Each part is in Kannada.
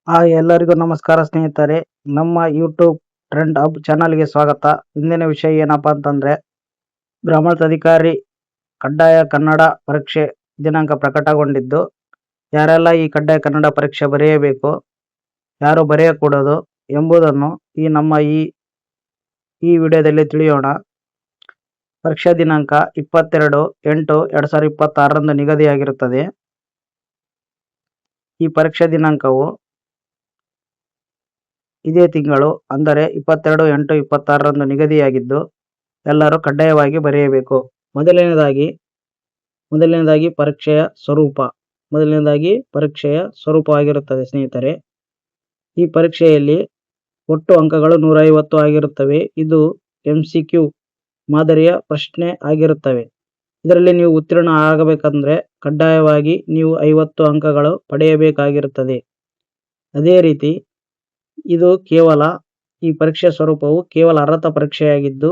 ಎಲ್ಲರಿಗೂ ನಮಸ್ಕಾರ ಸ್ನೇಹಿತರೆ. ನಮ್ಮ ಯೂಟ್ಯೂಬ್ ಟ್ರೆಂಡ್ ಹಬ್ ಚಾನಲ್ಗೆ ಸ್ವಾಗತ. ಇಂದಿನ ವಿಷಯ ಏನಪ್ಪಾ ಅಂತಂದ್ರೆ, ಗ್ರಾಮಾಧಿಕಾರಿ ಕಡ್ಡಾಯ ಕನ್ನಡ ಪರೀಕ್ಷೆ ದಿನಾಂಕ ಪ್ರಕಟಗೊಂಡಿದ್ದು, ಯಾರೆಲ್ಲ ಈ ಕಡ್ಡಾಯ ಕನ್ನಡ ಪರೀಕ್ಷೆ ಬರೆಯಬೇಕು, ಯಾರು ಬರೆಯಕೂಡದು ಎಂಬುದನ್ನು ಈ ವಿಡಿಯೋದಲ್ಲಿ ತಿಳಿಯೋಣ. ಪರೀಕ್ಷಾ ದಿನಾಂಕ 22/8/2026 ನಿಗದಿಯಾಗಿರುತ್ತದೆ. ಈ ಪರೀಕ್ಷಾ ದಿನಾಂಕವು ಇದೇ ತಿಂಗಳು ಅಂದರೆ 22/8/26 ನಿಗದಿಯಾಗಿದ್ದು, ಎಲ್ಲರೂ ಕಡ್ಡಾಯವಾಗಿ ಬರೆಯಬೇಕು. ಮೊದಲನೇದಾಗಿ ಪರೀಕ್ಷೆಯ ಸ್ವರೂಪವಾಗಿರುತ್ತದೆ ಸ್ನೇಹಿತರೆ. ಈ ಪರೀಕ್ಷೆಯಲ್ಲಿ ಒಟ್ಟು ಅಂಕಗಳು 150 ಆಗಿರುತ್ತವೆ. ಇದು MCQ ಮಾದರಿಯ ಪ್ರಶ್ನೆ ಆಗಿರುತ್ತವೆ. ಇದರಲ್ಲಿ ನೀವು ಉತ್ತೀರ್ಣ ಆಗಬೇಕಂದ್ರೆ ಕಡ್ಡಾಯವಾಗಿ ನೀವು 50 ಅಂಕಗಳು ಪಡೆಯಬೇಕಾಗಿರುತ್ತದೆ. ಅದೇ ರೀತಿ ಈ ಪರೀಕ್ಷೆಯ ಸ್ವರೂಪವು ಕೇವಲ ಅರ್ಹತಾ ಪರೀಕ್ಷೆಯಾಗಿದ್ದು,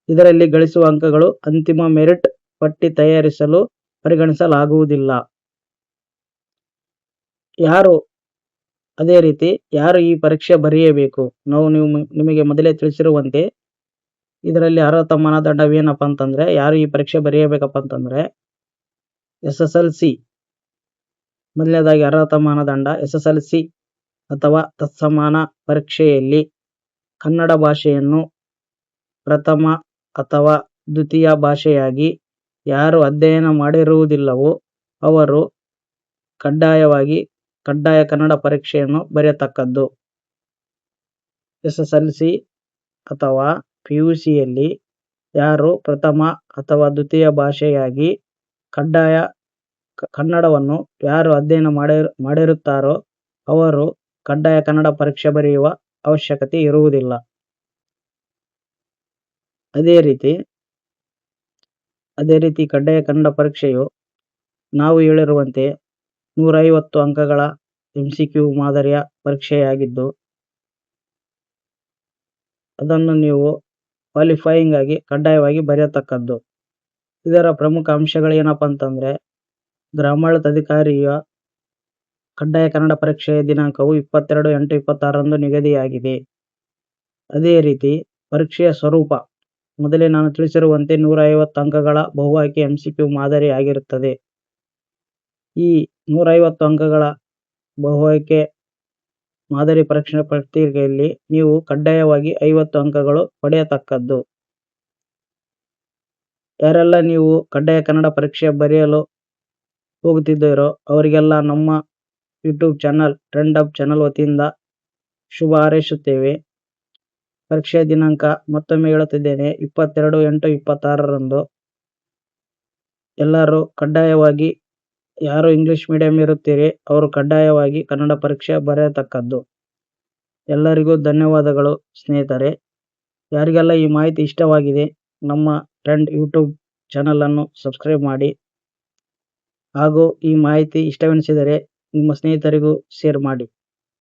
ಇದರಲ್ಲಿ ಗಳಿಸುವ ಅಂಕಗಳು ಅಂತಿಮ ಮೆರಿಟ್ ಪಟ್ಟಿ ತಯಾರಿಸಲು ಪರಿಗಣಿಸಲಾಗುವುದಿಲ್ಲ. ಯಾರು ಈ ಪರೀಕ್ಷೆ ಬರೆಯಬೇಕು, ನಿಮಗೆ ಮೊದಲೇ ತಿಳಿಸಿರುವಂತೆ ಇದರಲ್ಲಿ ಅರ್ಹತಾ ಮಾನದಂಡವೇನಪ್ಪ ಅಂತಂದ್ರೆ, ಯಾರು ಈ ಪರೀಕ್ಷೆ ಬರೆಯಬೇಕಪ್ಪ ಅಂತಂದ್ರೆ SSLC. ಮೊದಲನೇದಾಗಿ ಅರ್ಹತಾ ಮಾನದಂಡ SSLC ಅಥವಾ ತತ್ಸಮಾನ ಪರೀಕ್ಷೆಯಲ್ಲಿ ಕನ್ನಡ ಭಾಷೆಯನ್ನು ಪ್ರಥಮ ಅಥವಾ ದ್ವಿತೀಯ ಭಾಷೆಯಾಗಿ ಯಾರು ಅಧ್ಯಯನ ಮಾಡಿರುವುದಿಲ್ಲವೋ ಅವರು ಕಡ್ಡಾಯ ಕನ್ನಡ ಪರೀಕ್ಷೆಯನ್ನು ಬರೆಯತಕ್ಕದ್ದು. SSLC ಅಥವಾ PUCಯಲ್ಲಿ ಯಾರು ಪ್ರಥಮ ಅಥವಾ ದ್ವಿತೀಯ ಭಾಷೆಯಾಗಿ ಕನ್ನಡವನ್ನು ಯಾರು ಅಧ್ಯಯನ ಮಾಡಿರುತ್ತಾರೋ ಅವರು ಕಡ್ಡಾಯ ಕನ್ನಡ ಪರೀಕ್ಷೆ ಬರೆಯುವ ಅವಶ್ಯಕತೆ ಇರುವುದಿಲ್ಲ. ಅದೇ ರೀತಿ ಕಡ್ಡಾಯ ಕನ್ನಡ ಪರೀಕ್ಷೆಯು ನಾವು ಹೇಳಿರುವಂತೆ 150 ಅಂಕಗಳ MCQ ಮಾದರಿಯ ಪರೀಕ್ಷೆಯಾಗಿದ್ದು, ಅದನ್ನು ನೀವು ಕ್ವಾಲಿಫೈಯಿಂಗ್ ಆಗಿ ಕಡ್ಡಾಯವಾಗಿ ಬರೆಯತಕ್ಕದ್ದು. ಇದರ ಪ್ರಮುಖ ಅಂಶಗಳೇನಪ್ಪ ಅಂತಂದ್ರೆ, ಗ್ರಾಮಾಧಿಕಾರಿಯ ಕಡ್ಡಾಯ ಕನ್ನಡ ಪರೀಕ್ಷೆಯ ದಿನಾಂಕವು 22/8/26 ನಿಗದಿಯಾಗಿದೆ. ಅದೇ ರೀತಿ ಪರೀಕ್ಷೆಯ ಸ್ವರೂಪ ಮೊದಲೇ ನಾನು ತಿಳಿಸಿರುವಂತೆ 150 ಅಂಕಗಳ ಬಹುಆಯ್ಕೆ MCQ ಮಾದರಿ ಆಗಿರುತ್ತದೆ. ಈ 150 ಅಂಕಗಳ ಬಹುಆಯ್ಕೆ ಮಾದರಿ ಪರೀಕ್ಷಾ ಪತ್ರಿಕೆಯಲ್ಲಿ ನೀವು ಕಡ್ಡಾಯವಾಗಿ 50 ಅಂಕಗಳು ಪಡೆಯತಕ್ಕದ್ದು. ಯಾರೆಲ್ಲ ನೀವು ಕಡ್ಡಾಯ ಕನ್ನಡ ಪರೀಕ್ಷೆ ಬರೆಯಲು ಹೋಗುತ್ತಿದ್ದೀರೋ ಅವರಿಗೆಲ್ಲ ನಮ್ಮ YouTube channel trend hub channel ವತಿಯಿಂದ ಶುಭ ಹಾರೈಸುತ್ತೇವೆ. ಪರೀಕ್ಷೆಯ ದಿನಾಂಕ ಮತ್ತೊಮ್ಮೆ ಹೇಳುತ್ತಿದ್ದೇನೆ, 22/8/26. ಎಲ್ಲರೂ ಕಡ್ಡಾಯವಾಗಿ, ಯಾರು ಇಂಗ್ಲಿಷ್ ಮೀಡಿಯಂ ಇರುತ್ತೀರಿ ಅವರು ಕಡ್ಡಾಯವಾಗಿ ಕನ್ನಡ ಪರೀಕ್ಷೆ ಬರೆಯತಕ್ಕದ್ದು. ಎಲ್ಲರಿಗೂ ಧನ್ಯವಾದಗಳು ಸ್ನೇಹಿತರೆ. ಯಾರಿಗೆಲ್ಲ ಈ ಮಾಹಿತಿ ಇಷ್ಟವಾಗಿದೆ ನಮ್ಮ ಟ್ರೆಂಡ್ ಯೂಟ್ಯೂಬ್ ಚಾನಲ್ ಅನ್ನು ಸಬ್ಸ್ಕ್ರೈಬ್ ಮಾಡಿ, ಹಾಗೂ ಈ ಮಾಹಿತಿ ಇಷ್ಟವೆನಿಸಿದರೆ ನಿಮ್ಮ ಸ್ನೇಹಿತರಿಗೂ ಶೇರ್ ಮಾಡಿ.